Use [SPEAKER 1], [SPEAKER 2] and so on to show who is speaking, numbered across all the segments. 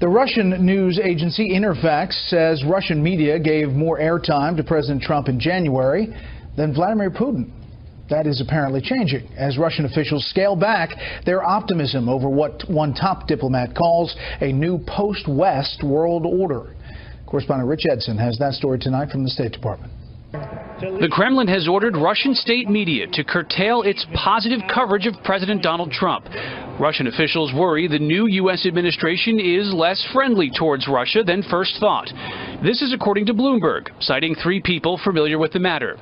[SPEAKER 1] The Russian news agency Interfax says Russian media gave more airtime to President Trump in January than Vladimir Putin. That is apparently changing as Russian officials scale back their optimism over what one top diplomat calls a new post-West world order. Correspondent Rich Edson has that story tonight from the State Department.
[SPEAKER 2] The Kremlin has ordered Russian state media to curtail its positive coverage of President Donald Trump. Russian officials worry the new U.S. administration is less friendly towards Russia than first thought. This is according to Bloomberg, citing 3 people familiar with the matter.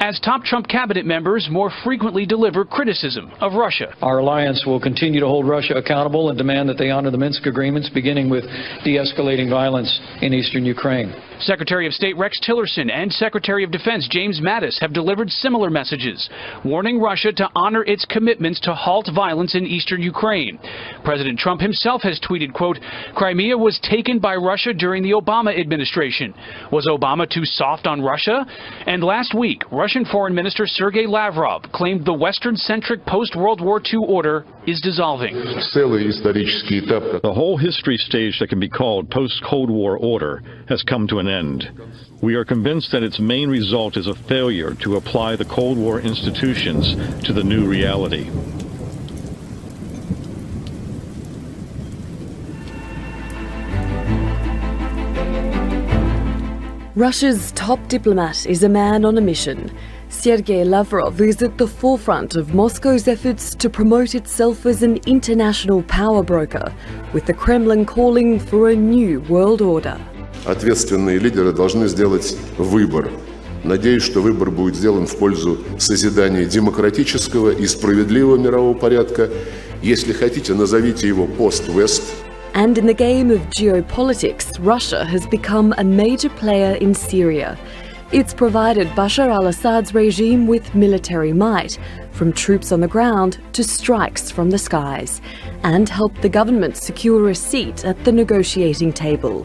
[SPEAKER 2] As top Trump cabinet members more frequently deliver criticism of Russia.
[SPEAKER 3] Our alliance will continue to hold Russia accountable and demand that they honor the Minsk agreements, beginning with de-escalating violence in eastern Ukraine.
[SPEAKER 2] Secretary of State Rex Tillerson and Secretary of Defense James Mattis have delivered similar messages, warning Russia to honor its commitments to halt violence in eastern Ukraine. President Trump himself has tweeted, quote, "Crimea was taken by Russia during the Obama administration. Was Obama too soft on Russia?" And last week, Russian Foreign Minister Sergei Lavrov claimed the Western-centric post-World War II order is dissolving.
[SPEAKER 4] The whole history stage that can be called post-Cold War order has come to an end. We are convinced that its main result is a failure to apply the Cold War institutions to the new reality.
[SPEAKER 5] Russia's top diplomat is a man on a mission. Sergei Lavrov is at the forefront of Moscow's efforts to promote itself as an international power broker, with the Kremlin calling for a new world order.
[SPEAKER 6] Ответственные лидеры должны сделать выбор. Надеюсь, что выбор будет сделан в пользу созидания демократического и справедливого мирового порядка. Если хотите, назовите его пост-Вест.
[SPEAKER 5] And in the game of geopolitics, Russia has become a major player in Syria. It's provided Bashar al-Assad's regime with military might, from troops on the ground to strikes from the skies, and helped the government secure a seat at the negotiating table.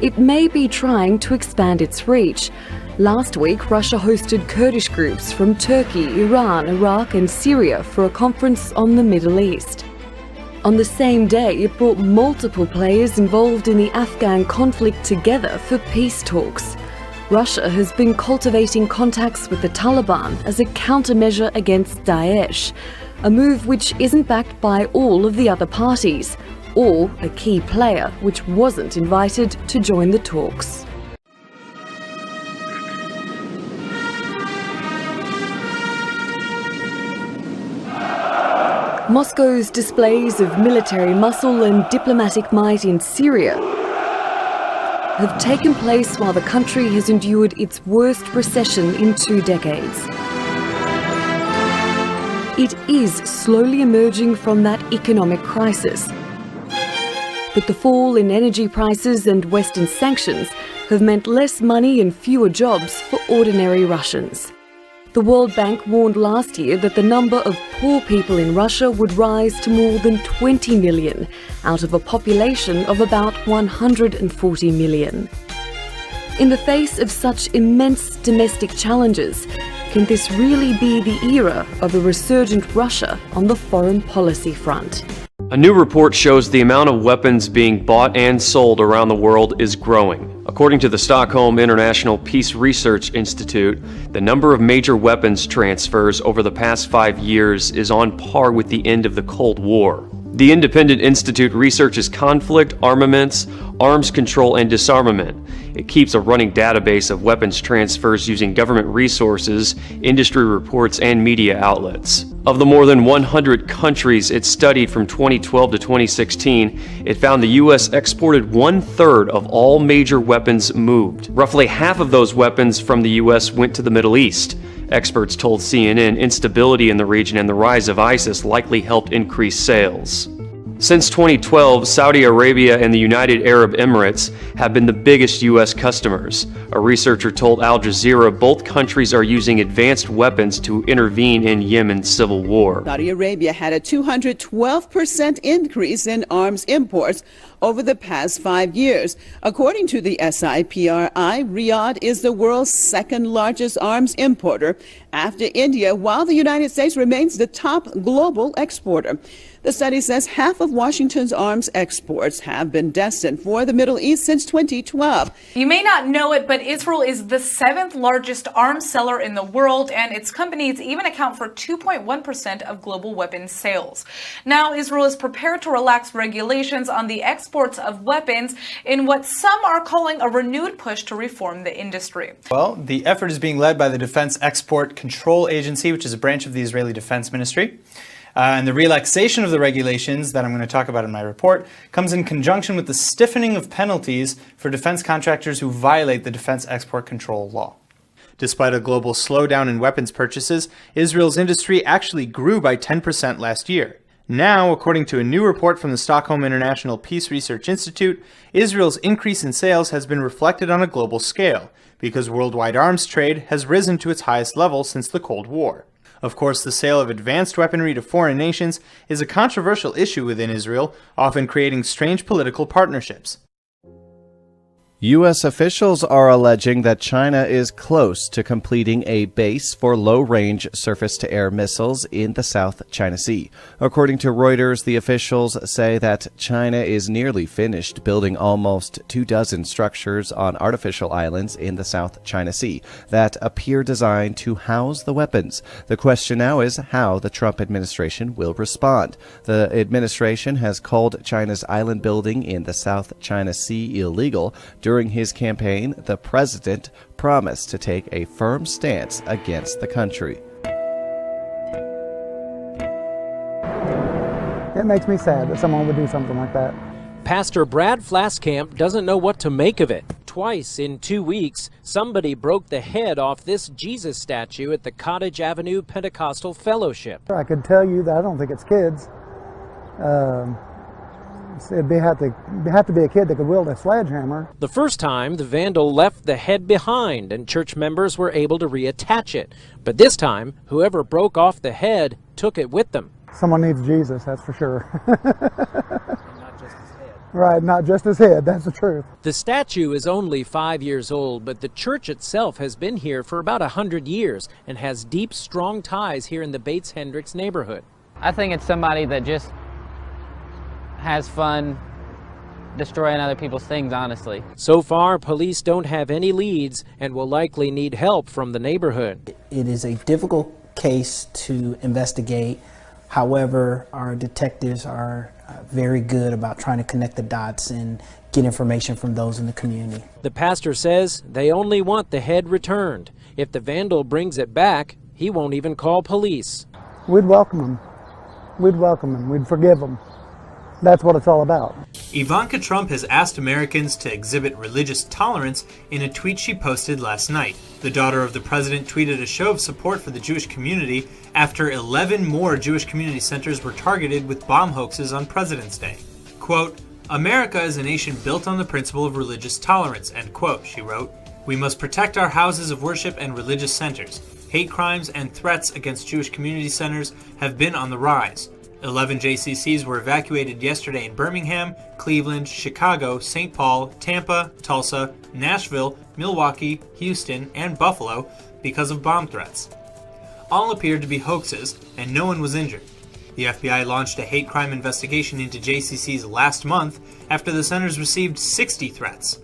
[SPEAKER 5] It may be trying to expand its reach. Last week, Russia hosted Kurdish groups from Turkey, Iran, Iraq and Syria for a conference on the Middle East. On the same day, it brought multiple players involved in the Afghan conflict together for peace talks. Russia has been cultivating contacts with the Taliban as a countermeasure against Daesh, a move which isn't backed by all of the other parties, or a key player which wasn't invited to join the talks. Moscow's displays of military muscle and diplomatic might in Syria have taken place while the country has endured its worst recession in 2 decades. It is slowly emerging from that economic crisis. But the fall in energy prices and Western sanctions have meant less money and fewer jobs for ordinary Russians. The World Bank warned last year that the number of poor people in Russia would rise to more than 20 million, out of a population of about 140 million. In the face of such immense domestic challenges, can this really be the era of a resurgent Russia on the foreign policy front?
[SPEAKER 7] A new report shows the amount of weapons being bought and sold around the world is growing. According to the Stockholm International Peace Research Institute, the number of major weapons transfers over the past 5 years is on par with the end of the Cold War. The independent institute researches conflict, armaments, arms control, and disarmament. It keeps a running database of weapons transfers using government resources, industry reports, and media outlets. Of the more than 100 countries it studied from 2012 to 2016, it found the U.S. exported 1/3 of all major weapons moved. Roughly half of those weapons from the U.S. went to the Middle East. Experts told CNN instability in the region and the rise of ISIS likely helped increase sales. Since 2012, Saudi Arabia and the United Arab Emirates have been the biggest U.S. customers. A researcher told Al Jazeera both countries are using advanced weapons to intervene in Yemen's civil war.
[SPEAKER 8] Saudi Arabia had a 212% increase in arms imports over the past 5 years. According to the SIPRI, Riyadh is the world's second largest arms importer after India, while the United States remains the top global exporter. The study says half of Washington's arms exports have been destined for the Middle East since 2012.
[SPEAKER 9] You may not know it, but Israel is the 7th largest arms seller in the world, and its companies even account for 2.1% of global weapons sales. Now, Israel is prepared to relax regulations on the exports of weapons in what some are calling a renewed push to reform the industry.
[SPEAKER 10] Well, the effort is being led by the Defense Export Control Agency, which is a branch of the Israeli Defense Ministry. And the relaxation of the regulations that I'm going to talk about in my report comes in conjunction with the stiffening of penalties for defense contractors who violate the Defense Export Control Law. Despite a global slowdown in weapons purchases, Israel's industry actually grew by 10% last year. Now, according to a new report from the Stockholm International Peace Research Institute, Israel's increase in sales has been reflected on a global scale because worldwide arms trade has risen to its highest level since the Cold War. Of course, the sale of advanced weaponry to foreign nations is a controversial issue within Israel, often creating strange political partnerships.
[SPEAKER 11] U.S. officials are alleging that China is close to completing a base for low-range surface-to-air missiles in the South China Sea. According to Reuters, the officials say that China is nearly finished building almost 24 structures on artificial islands in the South China Sea that appear designed to house the weapons. The question now is how the Trump administration will respond. The administration has called China's island building in the South China Sea illegal. During his campaign, the president promised to take a firm stance against the country.
[SPEAKER 12] It makes me sad that someone would do something like that.
[SPEAKER 13] Pastor Brad Flaskamp doesn't know what to make of it. Twice in 2 weeks, somebody broke the head off this Jesus statue at the Cottage Avenue Pentecostal Fellowship.
[SPEAKER 12] I could tell you that I don't think it's kids. It'd have to be a kid that could wield a sledgehammer.
[SPEAKER 13] The first time, the vandal left the head behind and church members were able to reattach it. But this time, whoever broke off the head took it with them.
[SPEAKER 12] Someone needs Jesus, that's for sure.
[SPEAKER 13] Not just his head.
[SPEAKER 12] Right, not just his head, that's the truth.
[SPEAKER 13] The statue is only 5 years old, but the church itself has been here for about 100 years and has deep, strong ties here in the Bates-Hendricks neighborhood.
[SPEAKER 14] I think it's somebody that just has fun destroying other people's things, honestly.
[SPEAKER 13] So far, police don't have any leads and will likely need help from the neighborhood.
[SPEAKER 15] It is a difficult case to investigate. However, our detectives are very good about trying to connect the dots and get information from those in the community.
[SPEAKER 13] The pastor says they only want the head returned. If the vandal brings it back, he won't even call police.
[SPEAKER 12] We'd welcome him. We'd welcome him. We'd forgive him. That's what it's all about.
[SPEAKER 10] Ivanka Trump has asked Americans to exhibit religious tolerance in a tweet she posted last night. The daughter of the president tweeted a show of support for the Jewish community after 11 more Jewish community centers were targeted with bomb hoaxes on President's Day. Quote, "America is a nation built on the principle of religious tolerance," end quote, she wrote. "We must protect our houses of worship and religious centers. Hate crimes and threats against Jewish community centers have been on the rise. 11 JCCs were evacuated yesterday in Birmingham, Cleveland, Chicago, St. Paul, Tampa, Tulsa, Nashville, Milwaukee, Houston, and Buffalo because of bomb threats. All appeared to be hoaxes, and no one was injured. The FBI launched a hate crime investigation into JCCs last month after the centers received 60 threats.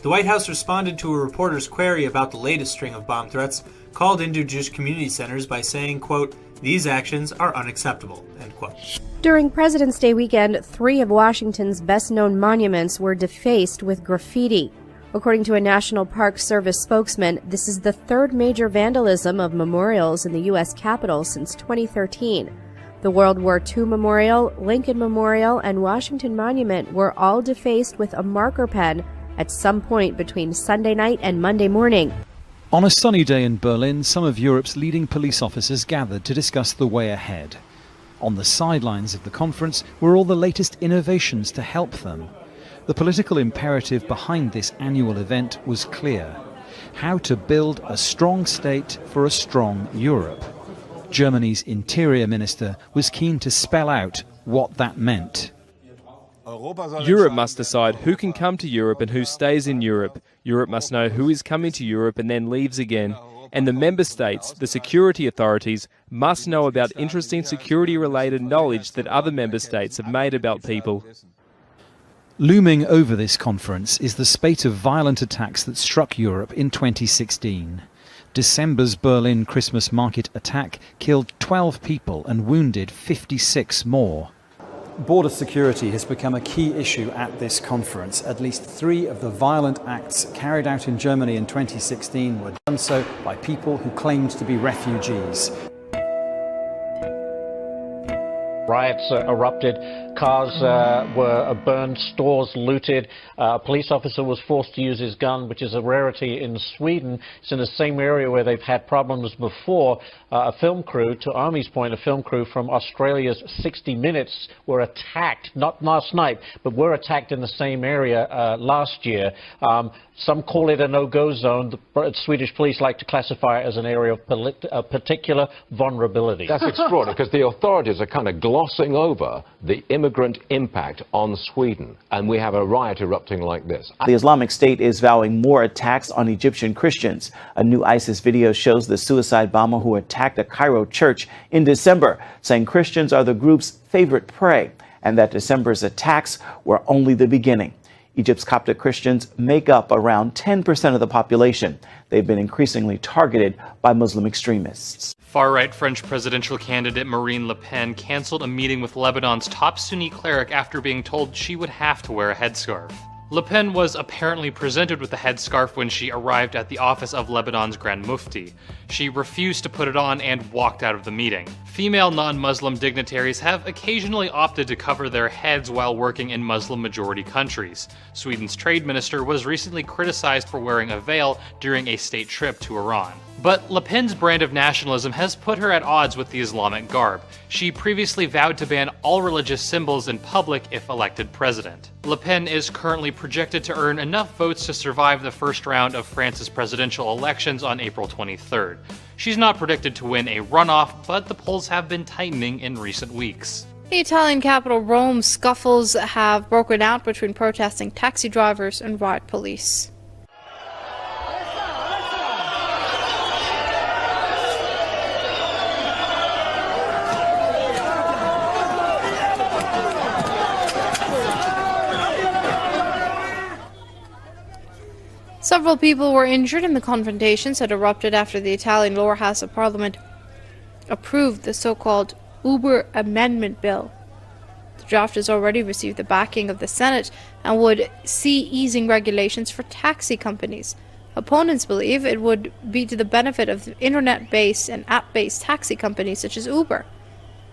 [SPEAKER 10] The White House responded to a reporter's query about the latest string of bomb threats called into Jewish community centers by saying, quote, "These actions are unacceptable," end quote.
[SPEAKER 16] During President's Day weekend, 3 of Washington's best-known monuments were defaced with graffiti. According to a National Park Service spokesman, this is the 3rd major vandalism of memorials in the U.S. Capitol since 2013. The World War II Memorial, Lincoln Memorial, and Washington Monument were all defaced with a marker pen at some point between Sunday night and Monday morning.
[SPEAKER 17] On a sunny day in Berlin, some of Europe's leading police officers gathered to discuss the way ahead. On the sidelines of the conference were all the latest innovations to help them. The political imperative behind this annual event was clear: how to build a strong state for a strong Europe. Germany's Interior Minister was keen to spell out what that meant.
[SPEAKER 18] Europe must decide who can come to Europe and who stays in Europe. Europe must know who is coming to Europe and then leaves again. and the member states, the security authorities, must know about interesting security-related knowledge that other member states have made about people.
[SPEAKER 17] Looming over this conference is the spate of violent attacks that struck Europe in 2016. December's Berlin Christmas market attack killed 12 people and wounded 56 more. Border security has become a key issue at this conference. At least 3 of the violent acts carried out in Germany in 2016 were done so by people who claimed to be refugees.
[SPEAKER 19] Riots erupted, cars were burned, stores looted. A police officer was forced to use his gun, which is a rarity in Sweden. It's in the same area where they've had problems before. A film crew, to Army's point, a film crew from Australia's 60 Minutes were attacked, not last night, but were attacked in the same area last year. Some call it a no-go zone. The Swedish police like to classify it as an area of particular vulnerability.
[SPEAKER 20] That's extraordinary, because the authorities are kind of glossing over the immigrant impact on Sweden, and we have a riot erupting like this.
[SPEAKER 21] The Islamic State is vowing more attacks on Egyptian Christians. A new ISIS video shows the suicide bomber who attacked a Cairo church in December, saying Christians are the group's favorite prey, and that December's attacks were only the beginning. Egypt's Coptic Christians make up around 10% of the population. They've been increasingly targeted by Muslim extremists.
[SPEAKER 22] Far-right French presidential candidate Marine Le Pen canceled a meeting with Lebanon's top Sunni cleric after being told she would have to wear a headscarf. Le Pen was apparently presented with the headscarf when she arrived at the office of Lebanon's Grand Mufti. She refused to put it on and walked out of the meeting. Female non-Muslim dignitaries have occasionally opted to cover their heads while working in Muslim-majority countries. Sweden's trade minister was recently criticized for wearing a veil during a state trip to Iran. But Le Pen's brand of nationalism has put her at odds with the Islamic garb. She previously vowed to ban all religious symbols in public if elected president. Le Pen is currently projected to earn enough votes to survive the first round of France's presidential elections on April 23rd. She's not predicted to win a runoff, but the polls have been tightening in recent weeks.
[SPEAKER 23] The Italian capital Rome, scuffles have broken out between protesting taxi drivers and riot police. Several people were injured in the confrontations that erupted after the Italian lower house of parliament approved the so-called Uber Amendment Bill. The draft has already received the backing of the Senate and would see easing regulations for taxi companies. Opponents believe it would be to the benefit of internet-based and app-based taxi companies such as Uber.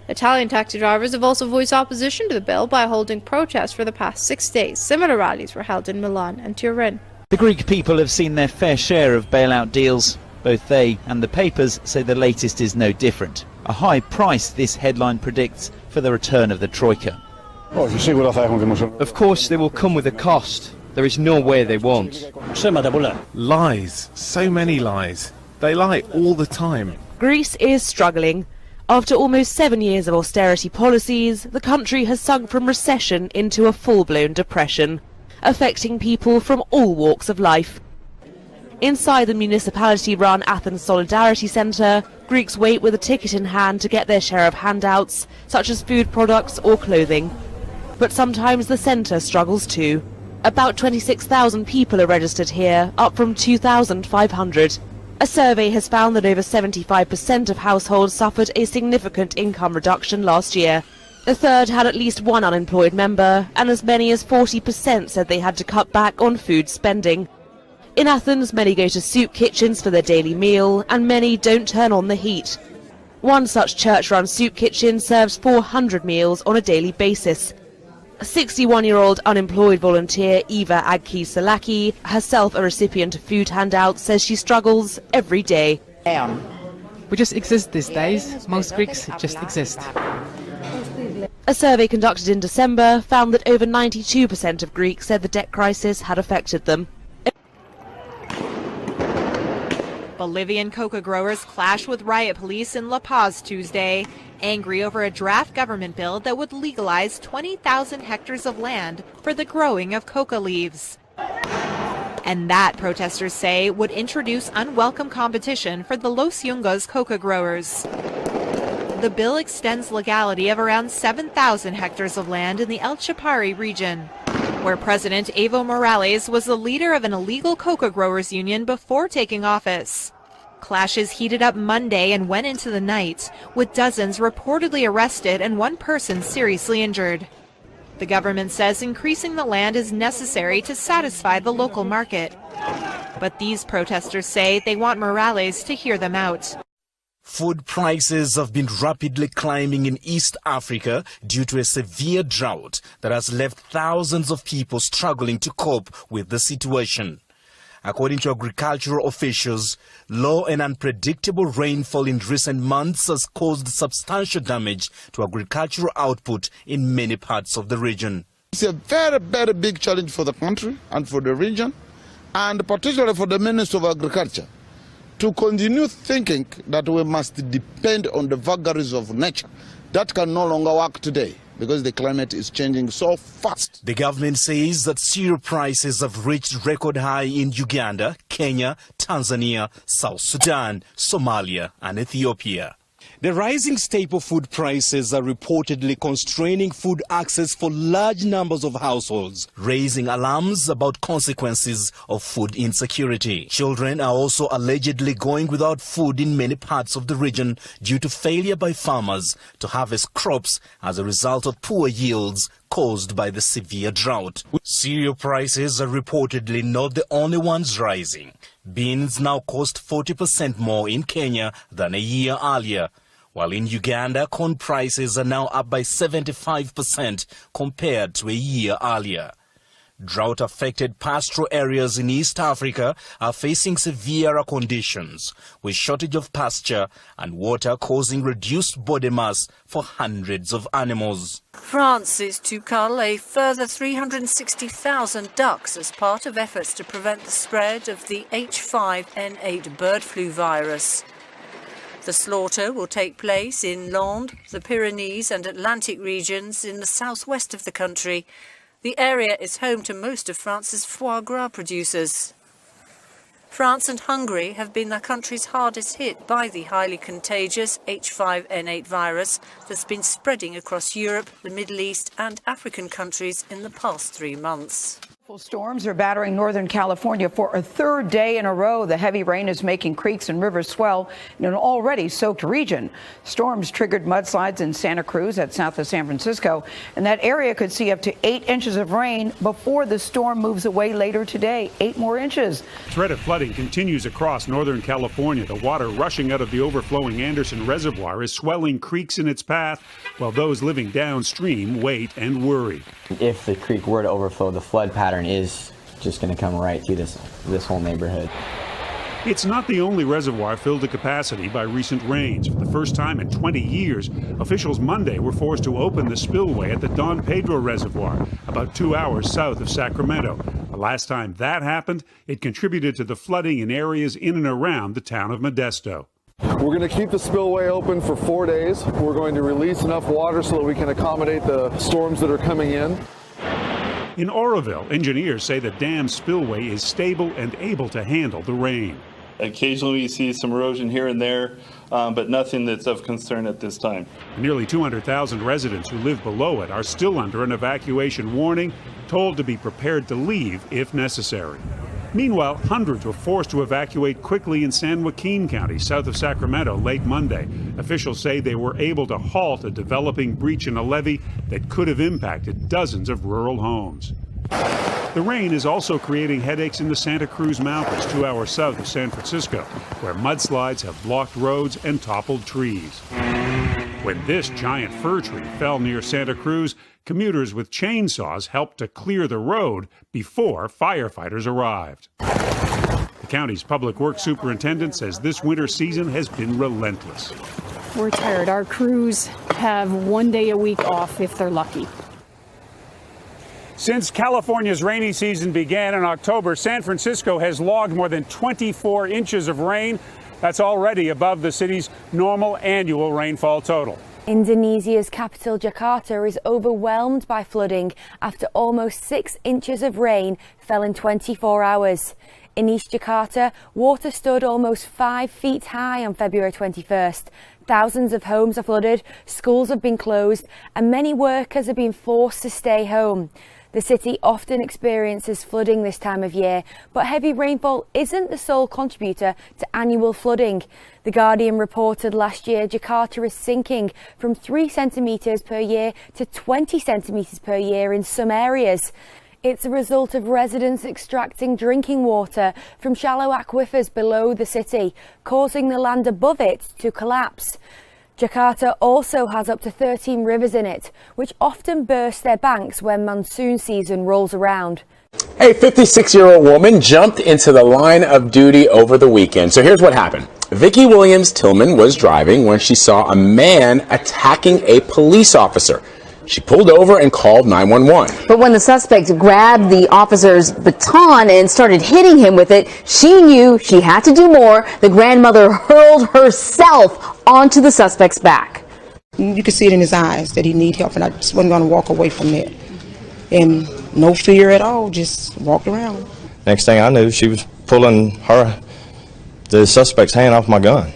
[SPEAKER 23] Italian taxi drivers have also voiced opposition to the bill by holding protests for the past 6 days. Similar rallies were held in Milan and Turin.
[SPEAKER 24] The Greek people have seen their fair share of bailout deals. Both they and the papers say the latest is no different. A high price, this headline predicts, for the return of the Troika.
[SPEAKER 25] Of course they will come with a cost. There is no way they won't.
[SPEAKER 26] Lies. So many lies. They lie all the time.
[SPEAKER 27] Greece is struggling. After almost 7 years of austerity policies, the country has sunk from recession into a full-blown depression, affecting people from all walks of life. Inside the municipality-run Athens Solidarity Centre, Greeks wait with a ticket in hand to get their share of handouts, such as food products or clothing. But sometimes the centre struggles too. About 26,000 people are registered here, up from 2,500. A survey has found that over 75% of households suffered a significant income reduction last year. A third had at least one unemployed member, and as many as 40% said they had to cut back on food spending. In Athens, many go to soup kitchens for their daily meal, and many don't turn on the heat. One such church-run soup kitchen serves 400 meals on a daily basis. A 61-year-old unemployed volunteer, Eva Agki-Salaki, herself a recipient of food handouts, says she struggles every day.
[SPEAKER 28] We just exist these days. Most Greeks just exist.
[SPEAKER 27] A survey conducted in December found that over 92% of Greeks said the debt crisis had affected them.
[SPEAKER 29] Bolivian coca growers clash with riot police in La Paz Tuesday, angry over a draft government bill that would legalize 20,000 hectares of land for the growing of coca leaves. And that, protesters say, would introduce unwelcome competition for the Los Yungas coca growers. The bill extends legality of around 7,000 hectares of land in the El Chapare region, where President Evo Morales was the leader of an illegal coca growers union before taking office. Clashes heated up Monday and went into the night, with dozens reportedly arrested and one person seriously injured. The government says increasing the land is necessary to satisfy the local market. But these protesters say they want Morales to hear them out.
[SPEAKER 1] Food prices have been rapidly climbing in East Africa due to a severe drought that has left thousands of people struggling to cope with the situation. According to agricultural officials, low and unpredictable rainfall in recent months has caused substantial damage to agricultural output in many parts of the region.
[SPEAKER 2] It's a very, very big challenge for the country and for the region, and particularly for the Minister of Agriculture, to continue thinking that we must depend on the vagaries of nature. That can no longer work today because the climate is changing so fast.
[SPEAKER 1] The government says that cereal prices have reached record high in Uganda, Kenya, Tanzania, South Sudan, Somalia and Ethiopia. The rising staple food prices are reportedly constraining food access for large numbers of households, raising alarms about consequences of food insecurity. Children are also allegedly going without food in many parts of the region due to failure by farmers to harvest crops as a result of poor yields caused by the severe drought. Cereal prices are reportedly not the only ones rising. Beans now cost 40% more in Kenya than a year earlier, while in Uganda, corn prices are now up by 75% compared to a year earlier. Drought-affected pastoral areas in East Africa are facing severer conditions, with shortage of pasture and water causing reduced body mass for hundreds of animals.
[SPEAKER 3] France is to cull a further 360,000 ducks as part of efforts to prevent the spread of the H5N8 bird flu virus. The slaughter will take place in Landes, the Pyrenees and Atlantic regions in the southwest of the country. The area is home to most of France's foie gras producers. France and Hungary have been the countries hardest hit by the highly contagious H5N8 virus that's been spreading across Europe, the Middle East and African countries in the past 3 months.
[SPEAKER 4] Storms are battering Northern California for a third day in a row. The heavy rain is making creeks and rivers swell in an already soaked region. Storms triggered mudslides in Santa Cruz at south of San Francisco, and that area could see up to 8 inches of rain before the storm moves away later today. 8 more inches.
[SPEAKER 5] Threat of flooding continues across Northern California. The water rushing out of the overflowing Anderson Reservoir is swelling creeks in its path, while those living downstream wait and worry.
[SPEAKER 6] If the creek were to overflow, the flood pattern is just going to come right through this whole neighborhood.
[SPEAKER 5] It's not the only reservoir filled to capacity by recent rains. For the first time in 20 years, officials Monday were forced to open the spillway at the Don Pedro Reservoir, about 2 hours south of Sacramento. The last time that happened, it contributed to the flooding in areas in and around the town of Modesto.
[SPEAKER 7] We're going to keep the spillway open for 4 days. We're going to release enough water so that we can accommodate the storms that are coming in.
[SPEAKER 5] In Oroville, engineers say the dam spillway is stable and able to handle the rain.
[SPEAKER 8] Occasionally you see some erosion here and there, but nothing that's of concern at this time.
[SPEAKER 5] Nearly 200,000 residents who live below it are still under an evacuation warning, told to be prepared to leave if necessary. Meanwhile, hundreds were forced to evacuate quickly in San Joaquin County, south of Sacramento, late Monday. Officials say they were able to halt a developing breach in a levee that could have impacted dozens of rural homes. The rain is also creating headaches in the Santa Cruz Mountains, 2 hours south of San Francisco, where mudslides have blocked roads and toppled trees. When this giant fir tree fell near Santa Cruz, commuters with chainsaws helped to clear the road before firefighters arrived. The county's public works superintendent says this winter season has been relentless.
[SPEAKER 9] We're tired. Our crews have 1 day a week off if they're lucky.
[SPEAKER 5] Since California's rainy season began in October, San Francisco has logged more than 24 inches of rain. That's already above the city's normal annual rainfall total.
[SPEAKER 10] Indonesia's capital Jakarta is overwhelmed by flooding after almost 6 inches of rain fell in 24 hours. In East Jakarta, water stood almost 5 feet high on February 21st. Thousands of homes are flooded, schools have been closed, and many workers have been forced to stay home. The city often experiences flooding this time of year, but heavy rainfall isn't the sole contributor to annual flooding. The Guardian reported last year Jakarta is sinking from 3 centimetres per year to 20 centimetres per year in some areas. It's a result of residents extracting drinking water from shallow aquifers below the city, causing the land above it to collapse. Jakarta also has up to 13 rivers in it, which often burst their banks when monsoon season rolls around.
[SPEAKER 11] A 56-year-old woman jumped into the line of duty over the weekend. So here's what happened. Vicki Williams Tillman was driving when she saw a man attacking a police officer. She pulled over and called 911.
[SPEAKER 12] But when the suspect grabbed the officer's baton and started hitting him with it, she knew she had to do more. The grandmother hurled herself onto the suspect's back.
[SPEAKER 13] You could see it in his eyes that he needed help, and I just wasn't going to walk away from that. And no fear at all, just walked around.
[SPEAKER 14] Next thing I knew, she was pulling the suspect's hand off my gun.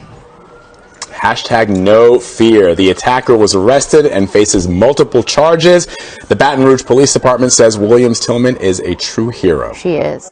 [SPEAKER 11] Hashtag no fear. The attacker was arrested and faces multiple charges. The Baton Rouge Police Department says Williams Tillman is a true hero.
[SPEAKER 12] She is.